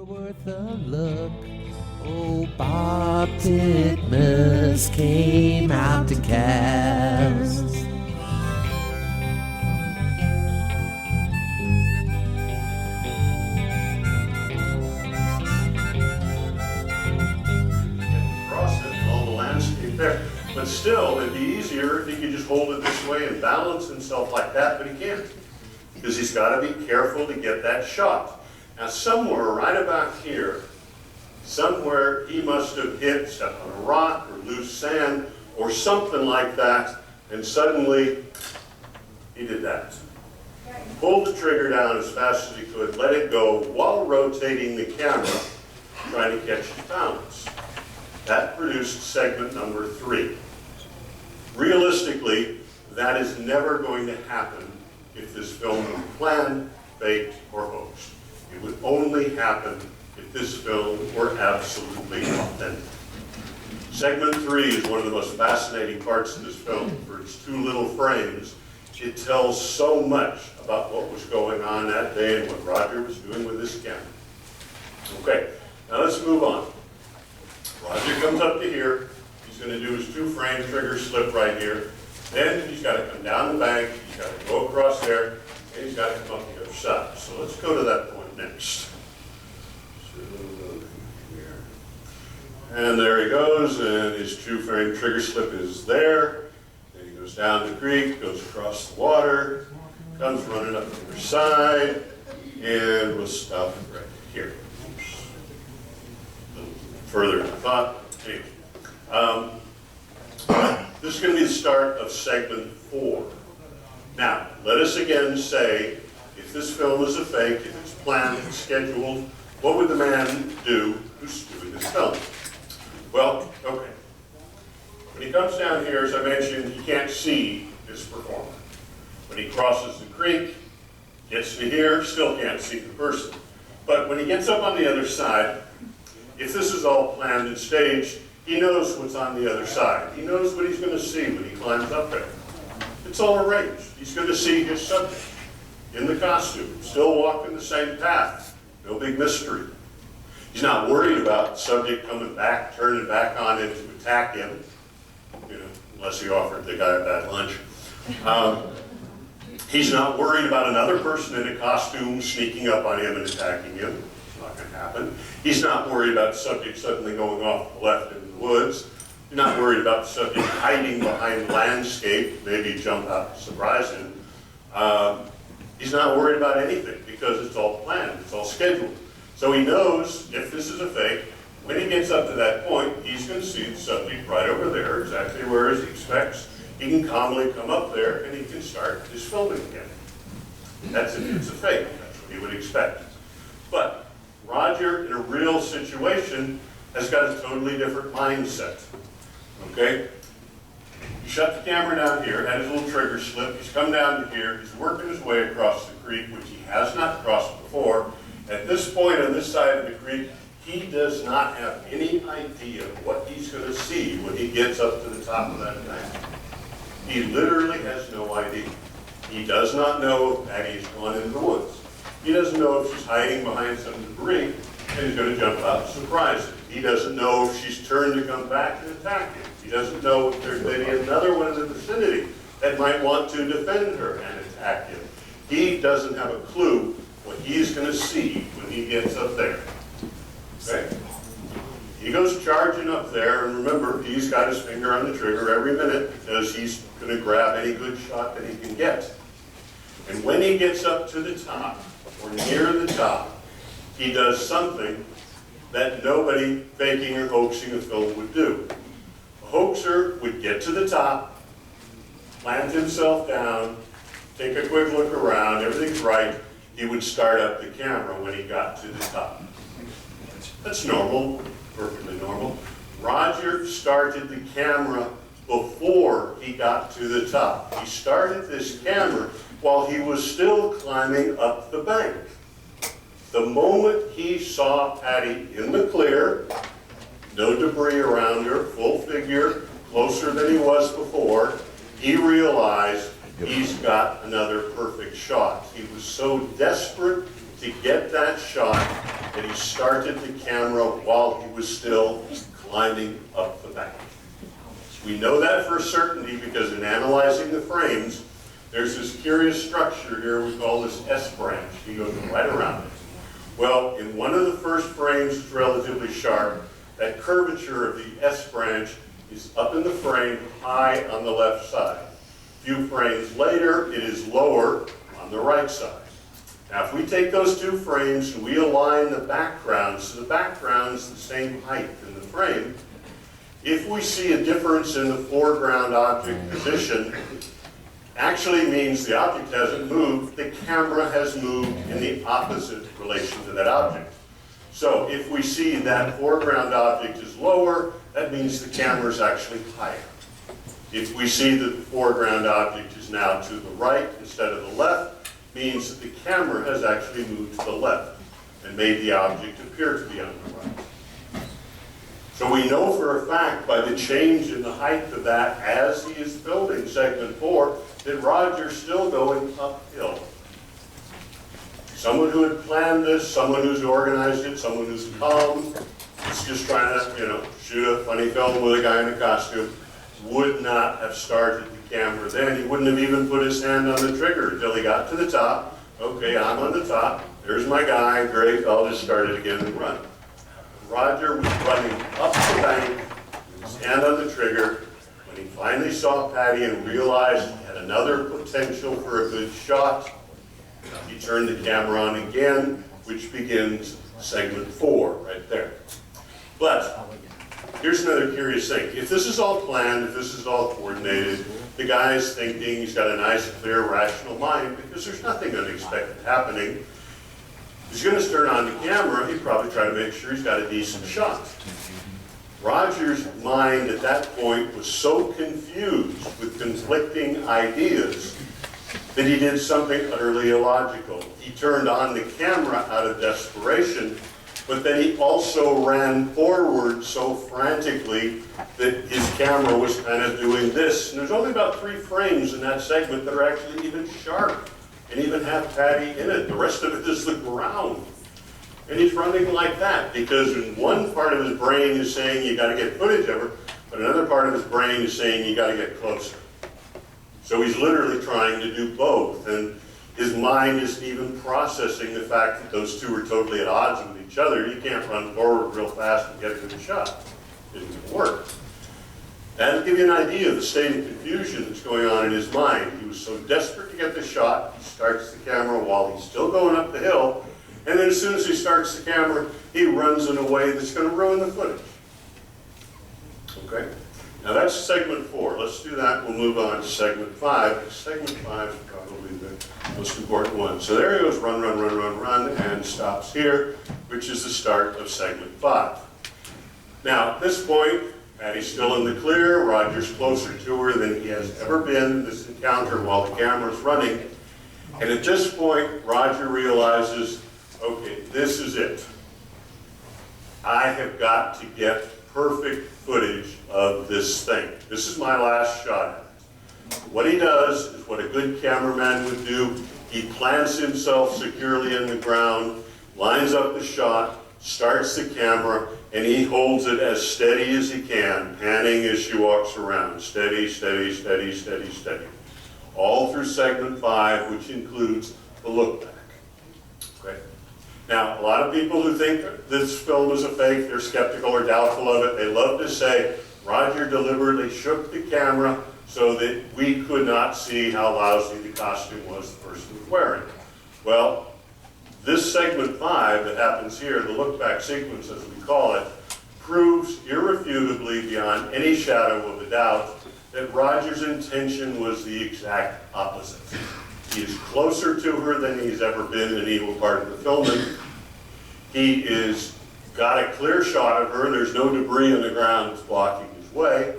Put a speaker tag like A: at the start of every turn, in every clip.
A: worth a look. Oh, Bob Titmus came out to cast.
B: Across it and all the landscape there. But still, it'd be easier if he could just hold it this way and balance himself like that, but he can't. Because he's got to be careful to get that shot. Now somewhere right about here, somewhere he must have hit, stepped on a rock or loose sand or something like that, and suddenly he did that. Pulled the trigger down as fast as he could, let it go while rotating the camera, trying to catch the balance. That produced segment number 3. Realistically, that is never going to happen if this film were planned, faked, or hoaxed. It would only happen if this film were absolutely authentic. Segment 3 is one of the most fascinating parts of this film. For its 2 little frames, it tells so much about what was going on that day and what Roger was doing with his camera. Okay, now let's move on. Roger comes up to here. He's going to do his 2-frame trigger slip right here. Then he's got to come down the bank, he's got to go across there, and he's got to come up the other side. So let's go to that point next. And there he goes, and his 2-frame trigger slip is there. Then he goes down the creek, goes across the water, comes running up the other side, and we'll stop right here. Oops. A little further than I thought. Anyway. This is going to be the start of segment 4. Now, let us again say, if this film is a fake, if it's planned, if it's scheduled, what would the man do who's doing this film? Well, okay. When he comes down here, as I mentioned, he can't see his performer. When he crosses the creek, gets to here, still can't see the person. But when he gets up on the other side, if this is all planned and staged, he knows what's on the other side. He knows what he's going to see when he climbs up there. It's all arranged. He's going to see his subject in the costume, still walking the same path. No big mystery. He's not worried about the subject coming back, turning back on him to attack him, unless he offered the guy a bad lunch. He's not worried about another person in a costume sneaking up on him and attacking him. It's not going to happen. He's not worried about the subject suddenly going off to the left into the woods. He's not worried about the subject hiding behind landscape, maybe jump out and surprise him. He's not worried about anything because it's all planned, it's all scheduled. So he knows if this is a fake, when he gets up to that point, he's going to see the subject right over there, exactly where he expects. He can calmly come up there and he can start his filming again. That's if it's a fake, that's what he would expect. But Roger, in a real situation, has got a totally different mindset. Okay? He shut the camera down here, had his little trigger slip, he's come down to here, he's working his way across the creek, which he has not crossed before. At this point on this side of the creek, he does not have any idea what he's going to see when he gets up to the top of that bank. He literally has no idea. He does not know if Patty's gone into the woods. He doesn't know if she's hiding behind some debris and he's going to jump out and surprise him. He doesn't know if she's turned to come back and attack him. He doesn't know if there's maybe another one in the vicinity that might want to defend her and attack him. He doesn't have a clue what he's going to see when he gets up there. Okay? He goes charging up there, and remember, he's got his finger on the trigger every minute because he's going to grab any good shot that he can get. And when he gets up to the top, or near the top, he does something that nobody faking or hoaxing a film would do. A hoaxer would get to the top, plant himself down, take a quick look around, everything's right, he would start up the camera when he got to the top. That's normal, perfectly normal. Roger started the camera before he got to the top. He started this camera while he was still climbing up the bank. The moment he saw Patty in the clear, no debris around her, full figure, closer than he was before, he realized he's got another perfect shot. He was so desperate to get that shot that he started the camera while he was still climbing up the bank. We know that for certainty because in analyzing the frames, there's this curious structure here we call this S branch. He goes right around it. Well, in one of the first frames, it's relatively sharp. That curvature of the S branch is up in the frame, high on the left side. A few frames later, it is lower on the right side. Now, if we take those two frames and we align the backgrounds, so the background's the same height in the frame, if we see a difference in the foreground object position, actually means the object hasn't moved, the camera has moved in the opposite relation to that object. So if we see that foreground object is lower, that means the camera is actually higher. If we see that the foreground object is now to the right instead of the left, means that the camera has actually moved to the left and made the object appear to be on the right. So we know for a fact by the change in the height of that as he is building segment 4 that Roger's still going uphill. Someone who had planned this, someone who's organized it, someone who's calm, is just trying to, shoot a funny film with a guy in a costume, would not have started the camera then. He wouldn't have even put his hand on the trigger until he got to the top. Okay, I'm on the top. There's my guy. Great, I'll just start it again and run. Roger was running up the bank, his hand on the trigger. When he finally saw Patty and realized he had another potential for a good shot, he turned the camera on again, which begins segment 4 right there. But here's another curious thing. If this is all planned, if this is all coordinated, the guy's thinking, he's got a nice, clear, rational mind because there's nothing unexpected happening. He's going to turn on the camera, he'd probably try to make sure he's got a decent shot. Roger's mind at that point was so confused with conflicting ideas that he did something utterly illogical. He turned on the camera out of desperation, but then he also ran forward so frantically that his camera was kind of doing this. And there's only about 3 frames in that segment that are actually even sharp and even have Patty in it. The rest of it is the ground. And he's running like that because in one part of his brain is saying you got to get footage of her, but another part of his brain is saying you got to get closer. So he's literally trying to do both, and his mind isn't even processing the fact that those two are totally at odds with each other. You can't run forward real fast and get a good shot. It didn't work. That'll give you an idea of the state of confusion that's going on in his mind. He was so desperate to get the shot, he starts the camera while he's still going up the hill, and then as soon as he starts the camera, he runs in a way that's going to ruin the footage. Okay? Now that's segment 4. Let's do that. We'll move on to segment 5. Segment 5 is probably the most important one. So there he goes, run, run, run, run, run, and stops here, which is the start of segment 5. Now, at this point, Patty's still in the clear. Roger's closer to her than he has ever been in this encounter while the camera's running. And at this point, Roger realizes, okay, this is it. I have got to get perfect footage of this thing. This is my last shot at it. What he does is what a good cameraman would do. He plants himself securely in the ground, lines up the shot, starts the camera, and he holds it as steady as he can, panning as she walks around. Steady, steady, steady, steady, steady. All through segment 5, which includes the look back. Okay. Now, a lot of people who think this film is a fake, they're skeptical or doubtful of it. They love to say, Roger deliberately shook the camera so that we could not see how lousy the costume was the person was wearing. Well, this segment 5 that happens here, the look back sequence as we call it, proves irrefutably beyond any shadow of a doubt that Roger's intention was the exact opposite. He is closer to her than he's ever been in any part of the filming. He is got a clear shot of her. There's no debris on the ground that's blocking his way.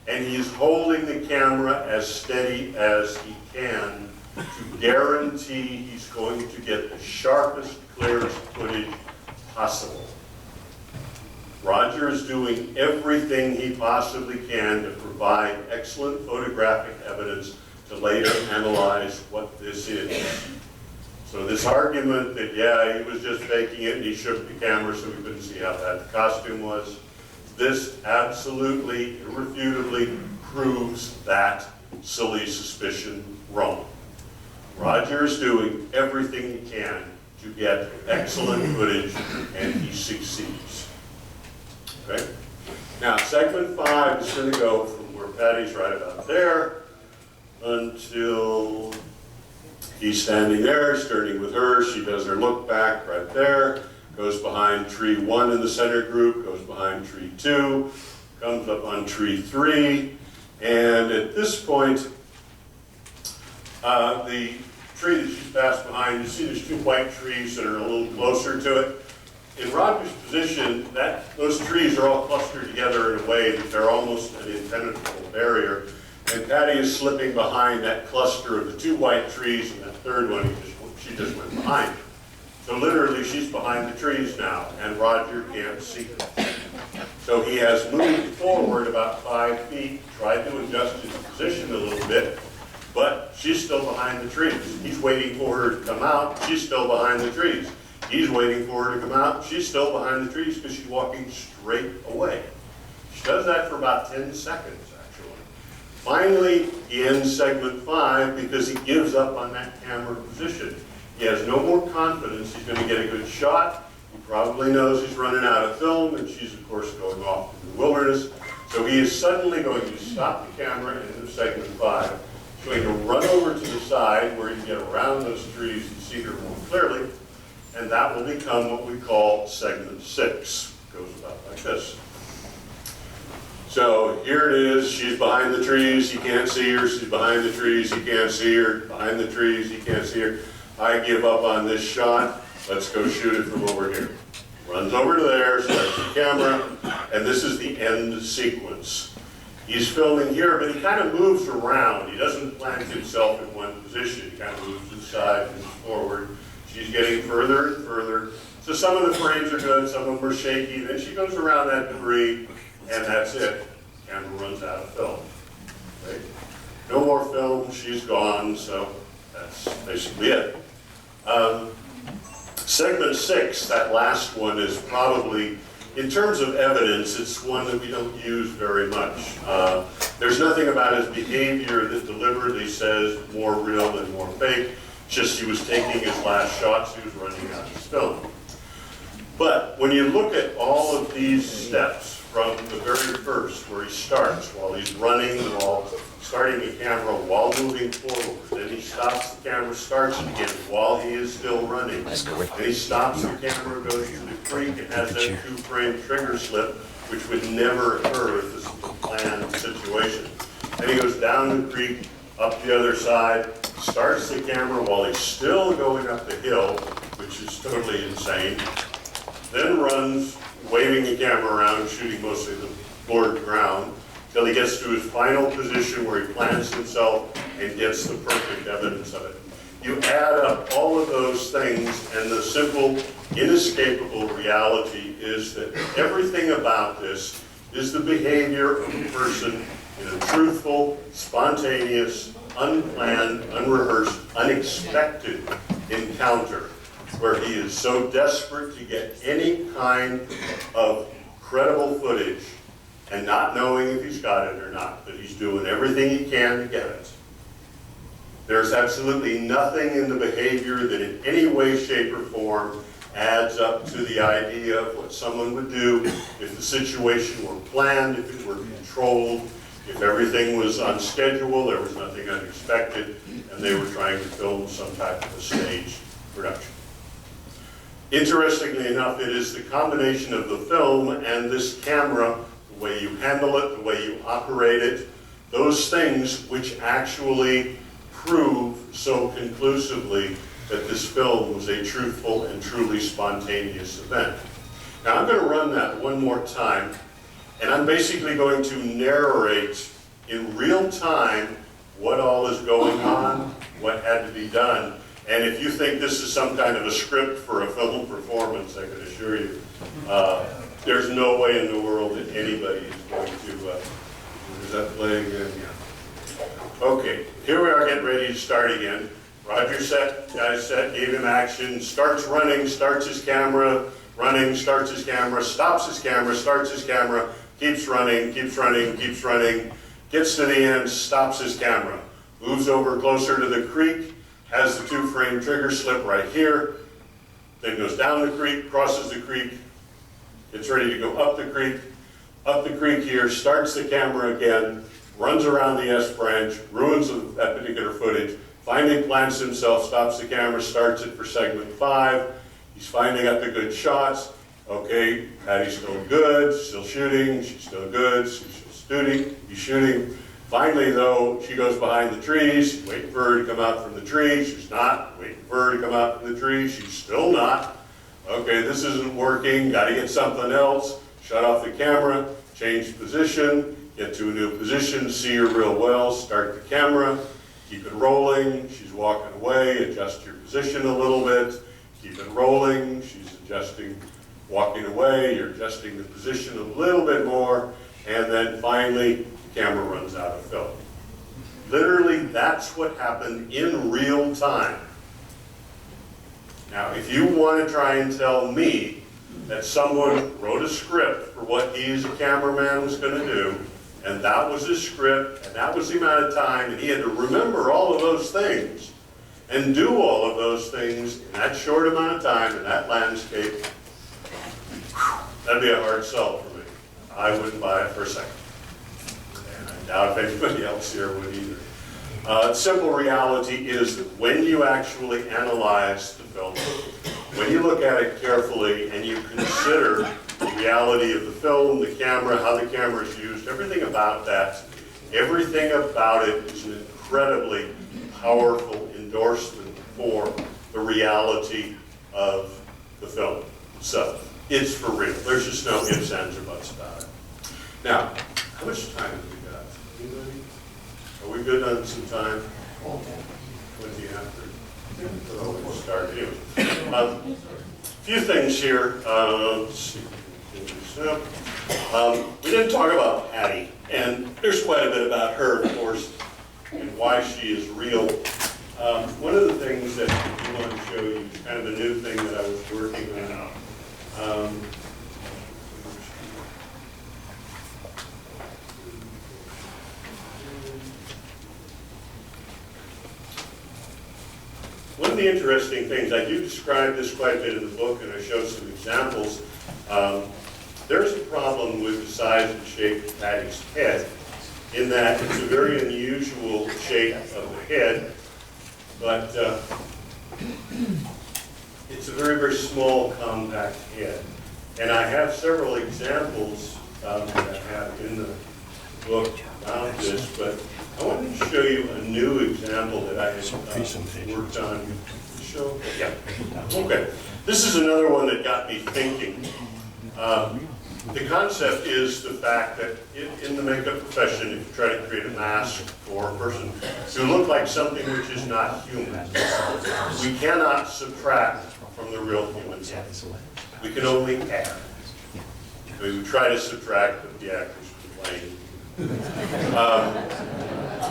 B: And he's holding the camera as steady as he can to guarantee he's going to get the sharpest, clearest footage possible. Roger is doing everything he possibly can to provide excellent photographic evidence to later analyze what this is. So this argument that, yeah, he was just faking it and he shook the camera so we couldn't see how bad the costume was, this absolutely, irrefutably proves that silly suspicion wrong. Roger is doing everything he can to get excellent footage, and he succeeds. Okay? Now, segment 5 is going to go from where Patty's right about there until he's standing there, starting with her. She does her look back right there, goes behind tree 1 in the center group, goes behind tree 2, comes up on tree 3, and at this point, the tree that she's passed behind, you see there's 2 white trees that are a little closer to it. In Roger's position, those trees are all clustered together in a way that they're almost an impenetrable barrier. And Patty is slipping behind that cluster of the 2 white trees, and that third one, she just went behind. So literally, she's behind the trees now, and Roger can't see her. So he has moved forward about 5 feet, tried to adjust his position a little bit, but she's still behind the trees. He's waiting for her to come out, she's still behind the trees. He's waiting for her to come out, she's still behind the trees because she's walking straight away. She does that for about 10 seconds. Finally, he ends segment 5 because he gives up on that camera position. He has no more confidence he's going to get a good shot. He probably knows he's running out of film, and she's, of course, going off into the wilderness. So he is suddenly going to stop the camera at the end of segment 5. He's going to run over to the side where he can get around those trees and see her more clearly, and that will become what we call segment 6. It goes about like this. So here it is, she's behind the trees, he can't see her, she's behind the trees, he can't see her, behind the trees, he can't see her. I give up on this shot, let's go shoot it from over here. Runs over to there, starts the camera, and this is the end sequence. He's filming here, but he kind of moves around. He doesn't plant himself in one position. He kind of moves to the side, moves forward. She's getting further and further. So some of the frames are good, some of them are shaky. Then she goes around that debris, and that's it. Camera runs out of film. Right? No more film, she's gone, so that's basically it. Segment 6, that last one, is probably, in terms of evidence, it's one that we don't use very much. There's nothing about his behavior that deliberately says more real than more fake. Just he was taking his last shots, he was running out of film. But when you look at all of these steps, from the very first, where he starts while he's running, while starting the camera, while moving forward. Then he stops the camera, starts it again while he is still running. Then he stops the camera, goes to the creek, and has that 2-frame trigger slip, which would never occur if this was a planned situation. Then he goes down the creek, up the other side, starts the camera while he's still going up the hill, which is totally insane. Then runs, waving the camera around, shooting mostly the blurred ground, till he gets to his final position where he plants himself and gets the perfect evidence of it. You add up all of those things, and the simple, inescapable reality is that everything about this is the behavior of a person in a truthful, spontaneous, unplanned, unrehearsed, unexpected encounter, where he is so desperate to get any kind of credible footage, and not knowing if he's got it or not, but he's doing everything he can to get it. There's absolutely nothing in the behavior that in any way, shape, or form adds up to the idea of what someone would do if the situation were planned, if it were controlled, if everything was on schedule, there was nothing unexpected, and they were trying to film some type of a staged production. Interestingly enough, it is the combination of the film and this camera, the way you handle it, the way you operate it, those things which actually prove so conclusively that this film was a truthful and truly spontaneous event. Now I'm going to run that one more time, and I'm basically going to narrate in real time what all is going on, what had to be done. And if you think this is some kind of a script for a film performance, I can assure you, there's no way in the world that anybody is going to, is that playing again? Yeah. Okay, here we are getting ready to start again. Roger set, guy's set, gave him action, starts running, starts his camera, running, starts his camera, stops his camera, starts his camera, keeps running, keeps running, keeps running, gets to the end, stops his camera, moves over closer to the creek, has the 2-frame trigger slip right here, then goes down the creek, crosses the creek, gets ready to go up the creek here, starts the camera again, runs around the S branch, ruins that particular footage, finally plants himself, stops the camera, starts it for segment 5. He's finally got the good shots. Okay, Patty's still good, still shooting, she's still good, he's shooting. Finally though, she goes behind the trees, he's waiting for her to come out from the tree, she's not, waiting for her to come out from the tree, she's still not. Okay, this isn't working, gotta get something else, shut off the camera, change position, get to a new position, see her real well, start the camera, keep it rolling, she's walking away, adjust your position a little bit, keep it rolling, she's adjusting, walking away, you're adjusting the position a little bit more, and then finally, the camera runs out of film. Literally, that's what happened in real time. Now, if you want to try and tell me that someone wrote a script for what he as a cameraman was going to do, and that was his script, and that was the amount of time, and he had to remember all of those things, and do all of those things in that short amount of time, in that landscape, that'd be a hard sell for me. I wouldn't buy it for a second. And I doubt if anybody else here would either. Simple reality is that when you actually analyze the film, when you look at it carefully and you consider the reality of the film, the camera, how the camera is used, everything about that, everything about it is an incredibly powerful endorsement for the reality of the film itself. It's for real. There's just no ifs, ands, or buts about it. Now, how much time have we got? Anybody? Are we good on some time? 20 after. Oh, we'll start anyway. A few things here. Let's see. We didn't talk about Patty, and there's quite a bit about her, of course, and why she is real. One of the things that I want to show you is kind of a new thing that I was working on. One of the interesting things, I do describe this quite a bit in the book, and I show some examples. There's a problem with the size and shape of Patty's head, in that it's a very unusual shape of the head, but it's a very, very small, compact head. And I have several examples that I have in the book about this, but I wanted to show you a new example that I had worked on. Show? Yeah. Okay. This is another one that got me thinking. The concept is the fact that in the makeup profession, if you try to create a mask for a person to look like something which is not human, we cannot subtract from the real human. We can only add. We would try to subtract, but the actors complain.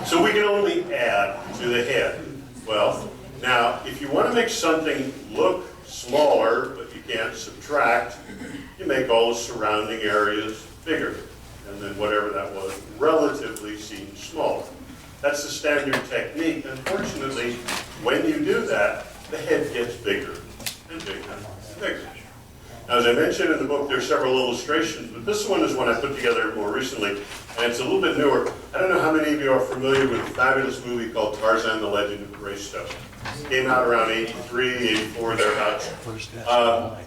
B: So we can only add to the head. Well, now, if you want to make something look smaller, but you can't subtract, you make all the surrounding areas bigger. And then whatever that was relatively seems smaller. That's the standard technique. Unfortunately, when you do that, the head gets bigger and bigger and bigger. Now, as I mentioned in the book, there are several illustrations, but this one is one I put together more recently, and it's a little bit newer. I don't know how many of you are familiar with a fabulous movie called Tarzan, the Legend of Greystoke. It came out around 83, 84, thereabouts.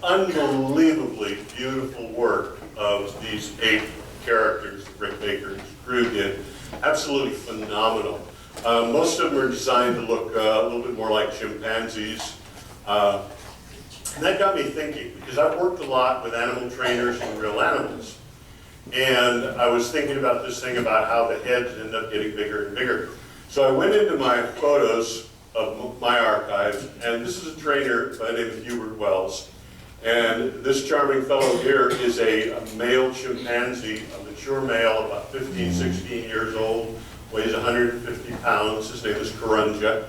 B: Unbelievably beautiful work of these 8 characters that Rick Baker's crew did. Absolutely phenomenal. Most of them are designed to look a little bit more like chimpanzees. And that got me thinking, because I've worked a lot with animal trainers and real animals. And I was thinking about this thing about how the heads end up getting bigger and bigger. So I went into my photos of my archives, and this is a trainer by the name of Hubert Wells. And this charming fellow here is a male chimpanzee, a mature male, about 15, 16 years old, weighs 150 pounds. His name is Karunja.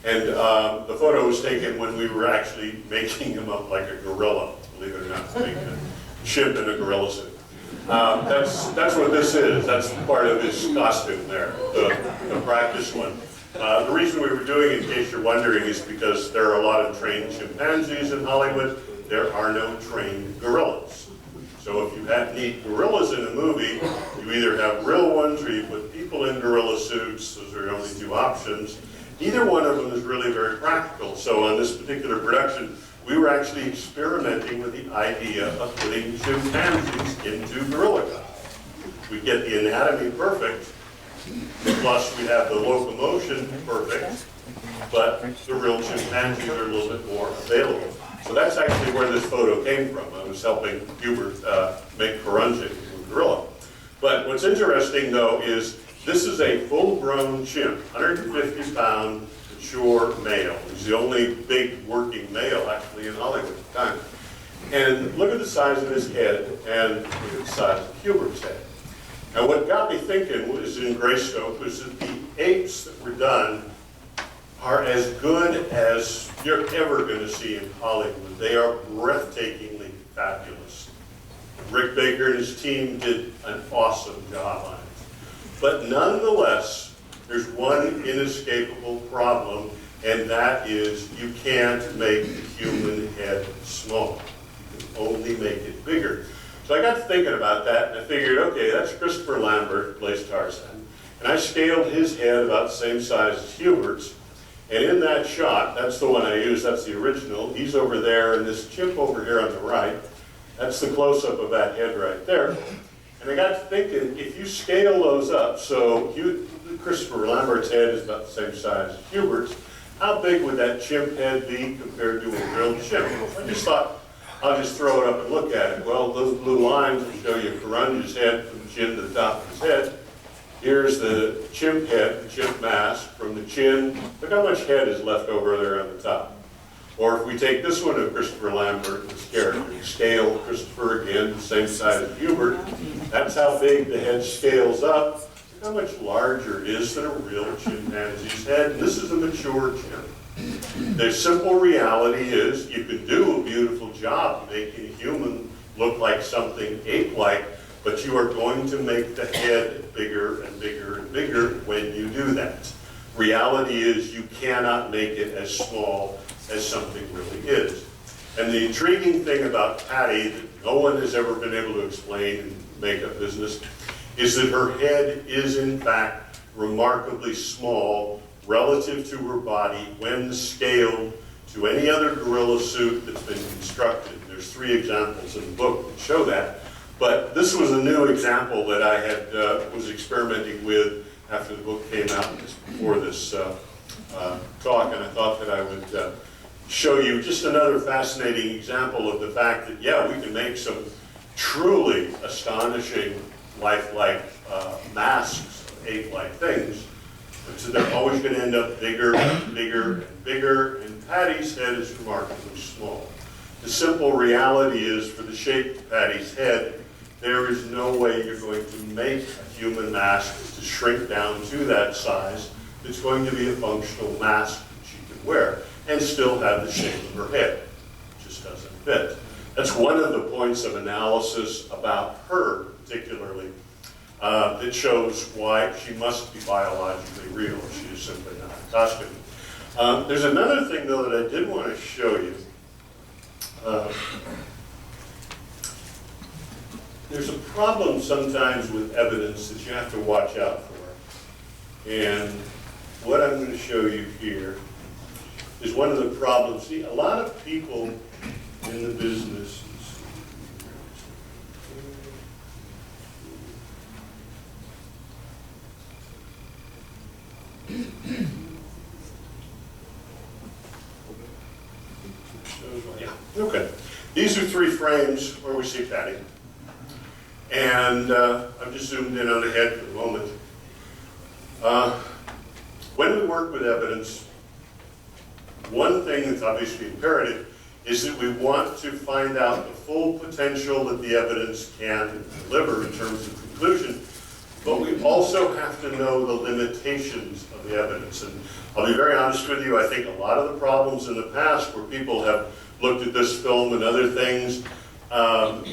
B: And the photo was taken when we were actually making him up like a gorilla, believe it or not, making a chimp in a gorilla suit. That's what this is. That's part of his costume there, the practice one. The reason we were doing it, in case you're wondering, is because there are a lot of trained chimpanzees in Hollywood. There are no trained gorillas. So if you need gorillas in a movie, you either have real ones or you put people in gorilla suits. Those are the only two options. Either one of them is really very practical. So on this particular production, we were actually experimenting with the idea of putting chimpanzees into gorilla costumes. We get the anatomy perfect, plus we have the locomotion perfect, but the real chimpanzees are a little bit more available. So that's actually where this photo came from. I was helping Hubert make Karunjik into a gorilla. But what's interesting, though, is this is a full-grown chimp, 150-pound, mature male. He's the only big working male, actually, in Hollywood at the time. And look at the size of his head, and look at the size of Hubert's head. Now, what got me thinking was in Greyscope was that the apes that were done are as good as you're ever going to see in Hollywood. They are breathtakingly fabulous. Rick Baker and his team did an awesome job on it. But nonetheless, there's one inescapable problem, and that is you can't make the human head small. You can only make it bigger. So I got to thinking about that, and I figured, okay, that's Christopher Lambert, who plays Tarzan, and I scaled his head about the same size as Hubert's, and in that shot, that's the one I used, that's the original, he's over there, and this chimp over here on the right, that's the close-up of that head right there. And I got to thinking, if you scale those up, so Christopher Lambert's head is about the same size as Hubert's, how big would that chimp head be compared to a real chimp? I just thought, I'll just throw it up and look at it. Well, those blue lines will show you Karunja's head from the chin to the top of his head. Here's the chimp head, the chimp mask, from the chin. Look how much head is left over there on the top. Or if we take this one of Christopher Lambert, this character, scale Christopher again, the same size as Hubert, that's how big the head scales up. Look how much larger it is than a real chimpanzee's head. And this is a mature chimp. The simple reality is you can do a beautiful job making a human look like something ape-like, but you are going to make the head bigger and bigger and bigger when you do that. Reality is you cannot make it as small as something really is. And the intriguing thing about Patty that no one has ever been able to explain in makeup business is that her head is in fact remarkably small relative to her body when scaled to any other gorilla suit that's been constructed. There's 3 examples in the book that show that. But this was a new example that I had was experimenting with after the book came out, just before this talk, and I thought that I would show you just another fascinating example of the fact that, yeah, we can make some truly astonishing lifelike masks of ape-like things. And so they're always going to end up bigger and bigger and bigger, and Patty's head is remarkably small. The simple reality is, for the shape of Patty's head, there is no way you're going to make a human mask to shrink down to that size that's going to be a functional mask that she can wear and still have the shape of her head. It just doesn't fit. That's one of the points of analysis about her, particularly, that shows why she must be biologically real. She is simply not a costume. There's another thing, though, that I did want to show you. There's a problem sometimes with evidence that you have to watch out for. And what I'm going to show you here is one of the problems. See, a lot of people in the business, yeah, okay. These are 3 frames where we see Patty. And I've just zoomed in on the head for the moment. When we work with evidence, one thing that's obviously imperative is that we want to find out the full potential that the evidence can deliver in terms of conclusion. but we also have to know the limitations of the evidence. And I'll be very honest with you, I think a lot of the problems in the past where people have looked at this film and other things,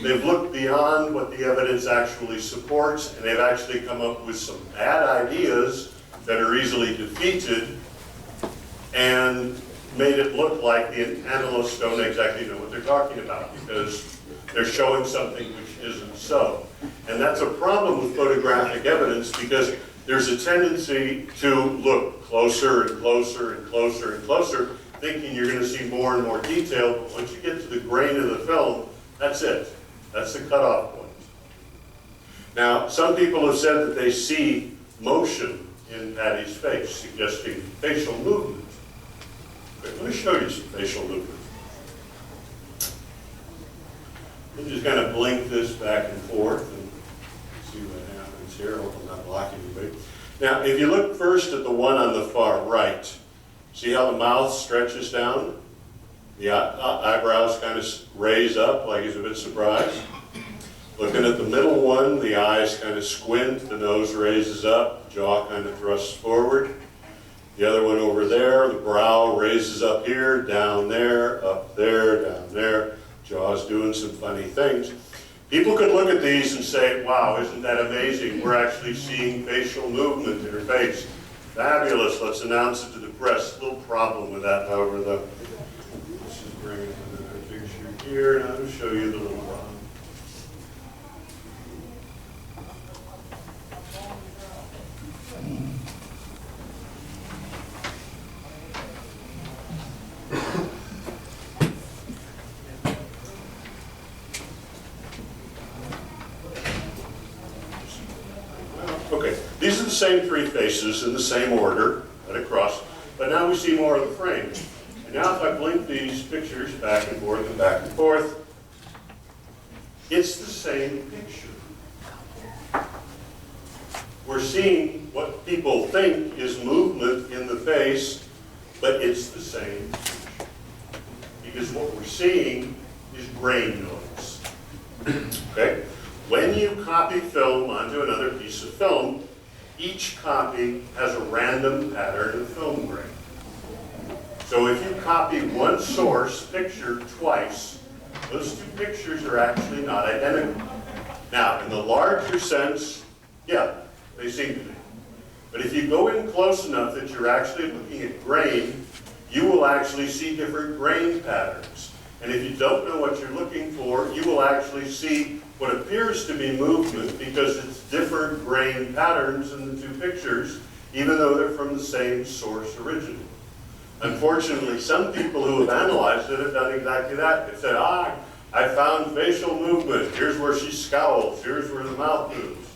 B: they've looked beyond what the evidence actually supports, and they've actually come up with some bad ideas that are easily defeated and made it look like the analysts don't exactly know what they're talking about because they're showing something which isn't so. And that's a problem with photographic evidence because there's a tendency to look closer and closer and closer and closer, thinking you're going to see more and more detail, but once you get to the grain of the film, that's it. That's the cutoff point. Now, some people have said that they see motion in Patty's face, suggesting facial movement. Okay, let me show you some facial movement. We'll just kind of blink this back and forth and see what happens here. I hope I'm not blocking anybody. Now, if you look first at the one on the far right, see how the mouth stretches down? The eyebrows kind of raise up like he's a bit surprised. Looking at the middle one, the eyes kind of squint, the nose raises up, jaw kind of thrusts forward. The other one over there, the brow raises up here, down there, up there, down there. Jaw's doing some funny things. People could look at these and say, wow, isn't that amazing? We're actually seeing facial movement in her face. Fabulous, let's announce it to the press. A little problem with that, however, though. Let's just bring up another picture here, and I'll show you the little problem. Okay, these are the same three faces in the same order, right across, but now we see more of the frame. And now if I blink these pictures back and forth and back and forth, it's the same picture. We're seeing what people think is movement in the face, but it's the same picture. Because what we're seeing is grain noise. Okay? When you copy film onto another piece of film, each copy has a random pattern of film grain. So if you copy one source picture twice, those two pictures are actually not identical. Now, in the larger sense, yeah, they seem to be. But if you go in close enough that you're actually looking at grain, you will actually see different grain patterns. And if you don't know what you're looking for, you will actually see what appears to be movement because it's different grain patterns in the two pictures, even though they're from the same source originally. Unfortunately, some people who have analyzed it have done exactly that. They've said, I found facial movement. Here's where she scowls. Here's where the mouth moves.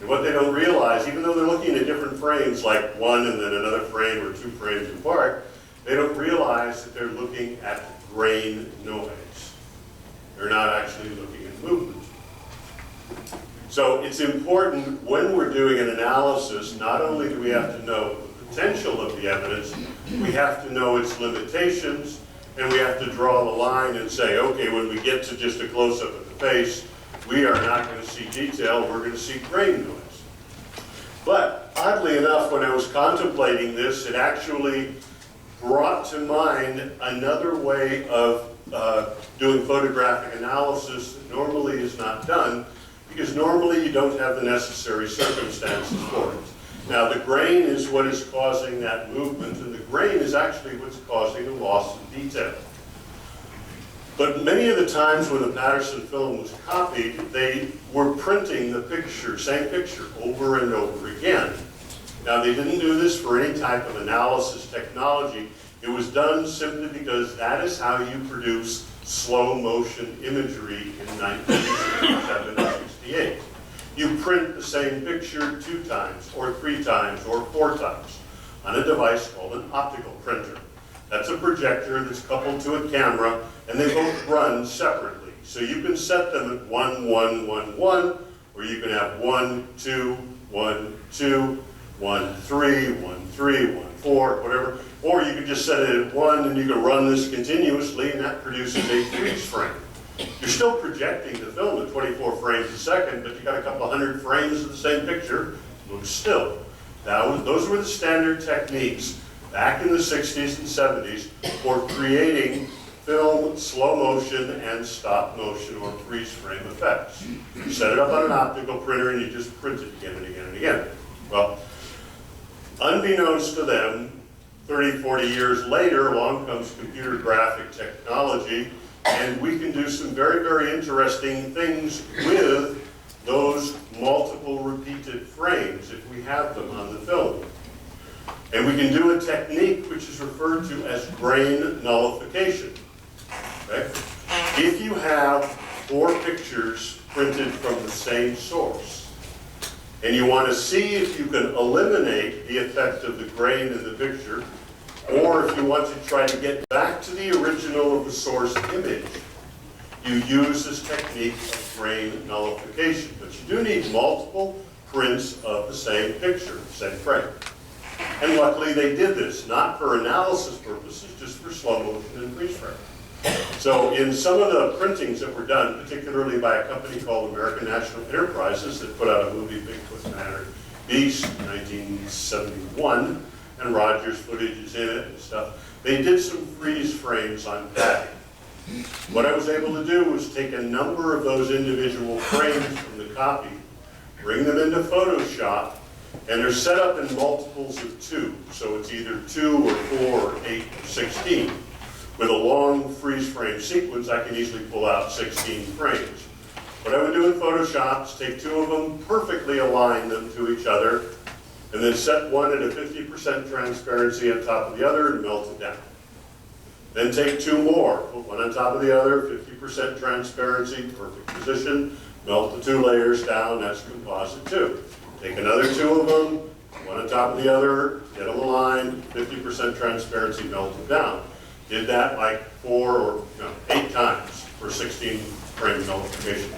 B: And what they don't realize, even though they're looking at different frames, like one and then another frame or two frames apart, they don't realize that they're looking at grain noise. They're not actually looking at movement. So it's important when we're doing an analysis, not only do we have to know the potential of the evidence, we have to know its limitations, and we have to draw the line and say, okay, when we get to just a close-up of the face, we are not going to see detail, we're going to see grain noise. But oddly enough, when I was contemplating this, it actually brought to mind another way of doing photographic analysis that normally is not done, because normally you don't have the necessary circumstances for it. Now, the grain is what is causing that movement, and the grain is actually what's causing the loss of detail. But many of the times when the Patterson film was copied, they were printing the picture, same picture, over and over again. Now, they didn't do this for any type of analysis technology. It was done simply because that is how you produce slow motion imagery in 1967 and 68. You print the same picture 2 times, or 3 times, or 4 times on a device called an optical printer. That's a projector that's coupled to a camera, and they both run separately. So you can set them at 1, 1, 1, 1, or you can have 1, 2, 1, 2, 1, 3, 1, 3, 1, 4, whatever. Or you can just set it at 1, and you can run this continuously, and that produces a freeze frame. You You're still projecting the film at 24 frames a second, but you got a couple hundred frames of the same picture, it looks still. Those were the standard techniques back in the 60s and 70s for creating film slow motion and stop motion or freeze frame effects. You set it up on an optical printer and you just print it again and again and again. Well, unbeknownst to them, 30, 40 years later, along comes computer graphic technology, and we can do some very, very interesting things with those multiple repeated frames if we have them on the film. And we can do a technique which is referred to as grain nullification. Okay? If you have 4 pictures printed from the same source, and you want to see if you can eliminate the effect of the grain in the picture, or if you want to try to get back to the original of the source image, you use this technique of grain nullification. But you do need multiple prints of the same picture, same frame. And luckily they did this, not for analysis purposes, just for slow motion and freeze frame. So in some of the printings that were done, particularly by a company called American National Enterprises that put out a movie, Bigfoot Round-Up, in 1971, and Rogers footage is in it and stuff, they did some freeze frames on padding. What I was able to do was take a number of those individual frames from the copy, bring them into Photoshop, and they're set up in multiples of 2. So it's either 2 or 4 or 8 or 16. With a long freeze frame sequence, I can easily pull out 16 frames. What I would do in Photoshop is take 2 of them, perfectly align them to each other, and then set one at a 50% transparency on top of the other and melt it down. Then take 2 more, put one on top of the other, 50% transparency, perfect position, melt the 2 layers down, that's composite 2. Take another 2 of them, one on top of the other, get them aligned, 50% transparency, melt them down. Did that like 8 times for 16 frame nullification.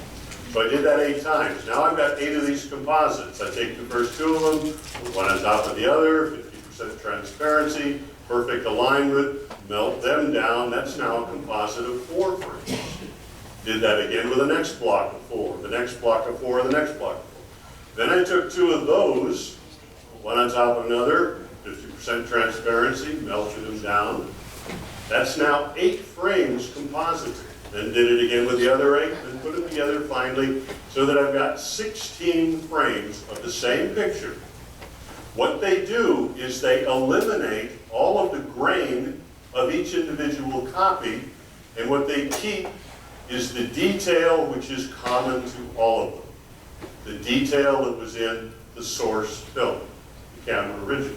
B: So I did that 8 times. Now I've got 8 of these composites. I take the first 2 of them, put one on top of the other, 50% transparency, perfect alignment, melt them down. That's now a composite of 4 frames. Did that again with the next block of 4, the next block of 4, the next block of 4. Then I took 2 of those, one on top of another, 50% transparency, melted them down. That's now 8 frames composited. Then did it again with the other 8, and put them together finally so that I've got 16 frames of the same picture. What they do is they eliminate all of the grain of each individual copy, and what they keep is the detail which is common to all of them. The detail that was in the source film, the camera original.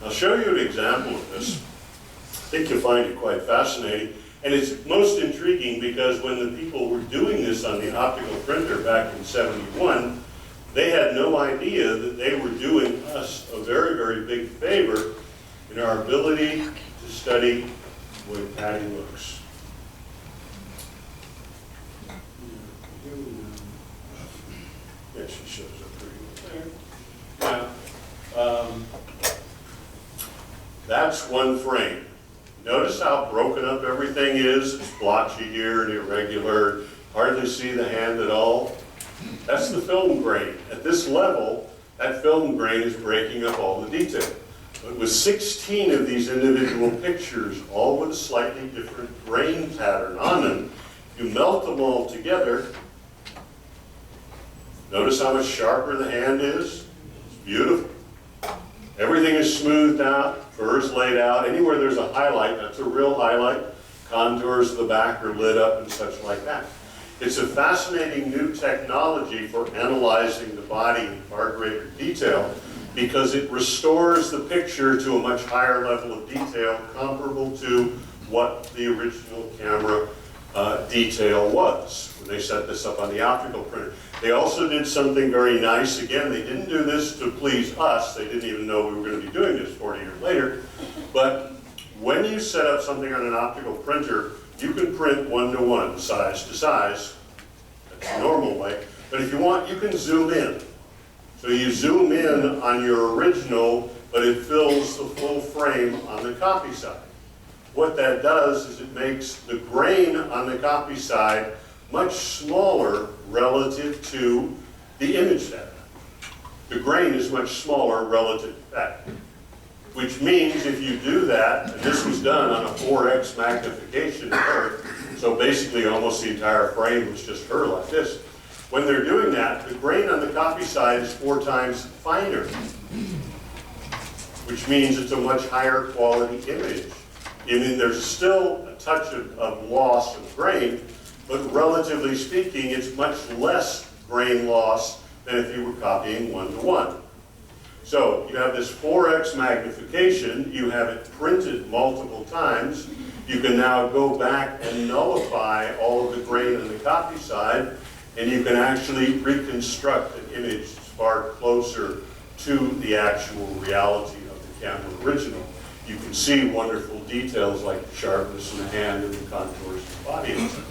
B: I'll show you an example of this. I think you'll find it quite fascinating. And it's most intriguing because when the people were doing this on the optical printer back in '71, they had no idea that they were doing us a very, very big favor in our ability to study the way padding looks. Yeah, she shows up pretty well there. Now, that's one frame. Notice how broken up everything is. It's blotchy here and irregular. Hardly see the hand at all. That's the film grain. At this level, that film grain is breaking up all the detail. But with 16 of these individual pictures, all with a slightly different grain pattern on them, you melt them all together. Notice how much sharper the hand is? It's beautiful. Everything is smoothed out, fur's laid out. Anywhere there's a highlight, that's a real highlight. Contours of the back are lit up and such like that. It's a fascinating new technology for analyzing the body in far greater detail because it restores the picture to a much higher level of detail comparable to what the original camera detail was when they set this up on the optical printer. They also did something very nice. Again, they didn't do this to please us. They didn't even know we were going to be doing this 40 years later. But when you set up something on an optical printer, you can print 1-to-1, size to size. That's the normal way. But if you want, you can zoom in. So you zoom in on your original, but it fills the full frame on the copy side. What that does is it makes the grain on the copy side much smaller relative to the image data. The grain is much smaller relative to that. Which means if you do that, and this was done on a 4x magnification of her, so basically almost the entire frame was just her like this. When they're doing that, the grain on the copy side is 4 times finer, which means it's a much higher quality image. I mean, there's still a touch of loss of grain, but relatively speaking, it's much less grain loss than if you were copying 1-to-1. So you have this 4x magnification, you have it printed multiple times, you can now go back and nullify all of the grain on the copy side, and you can actually reconstruct an image that's far closer to the actual reality of the camera original. You can see wonderful details like the sharpness in the hand and the contours of the body and such.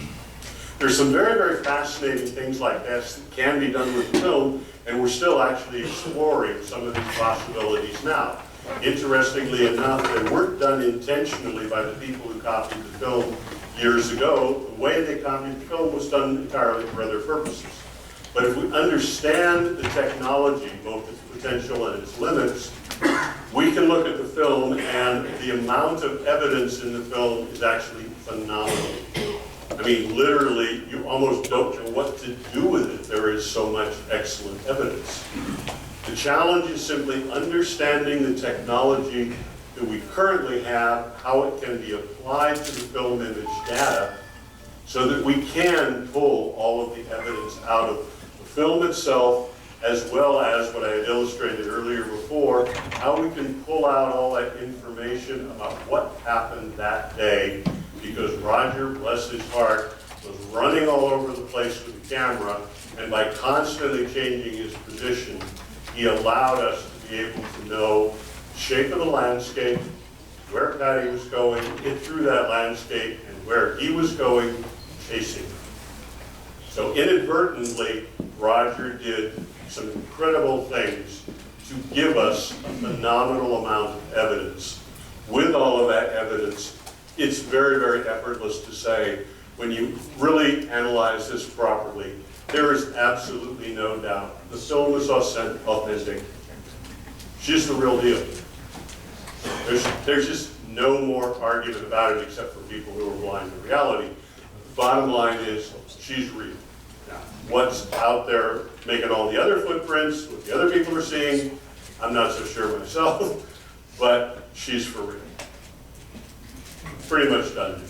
B: There's some very, very fascinating things like this that can be done with film, and we're still actually exploring some of these possibilities now. Interestingly enough, they weren't done intentionally by the people who copied the film years ago. The way they copied the film was done entirely for other purposes. But if we understand the technology, both its potential and its limits, we can look at the film, and the amount of evidence in the film is actually phenomenal. I mean, literally, you almost don't know what to do with it. There is so much excellent evidence. The challenge is simply understanding the technology that we currently have, how it can be applied to the film image data, so that we can pull all of the evidence out of the film itself, as well as what I had illustrated earlier before, how we can pull out all that information about what happened that day, because Roger, bless his heart, was running all over the place with the camera, and by constantly changing his position, he allowed us to be able to know the shape of the landscape, where Patty was going, get through that landscape, and where he was going, chasing her. So inadvertently, Roger did some incredible things to give us a phenomenal amount of evidence. With all of that evidence, it's very, very effortless to say, when you really analyze this properly, there is absolutely no doubt the film is authentic. She's the real deal. There's just no more argument about it except for people who are blind to reality. The bottom line is, she's real. Now, what's out there making all the other footprints, what the other people are seeing, I'm not so sure myself, but she's for real. Pretty much done.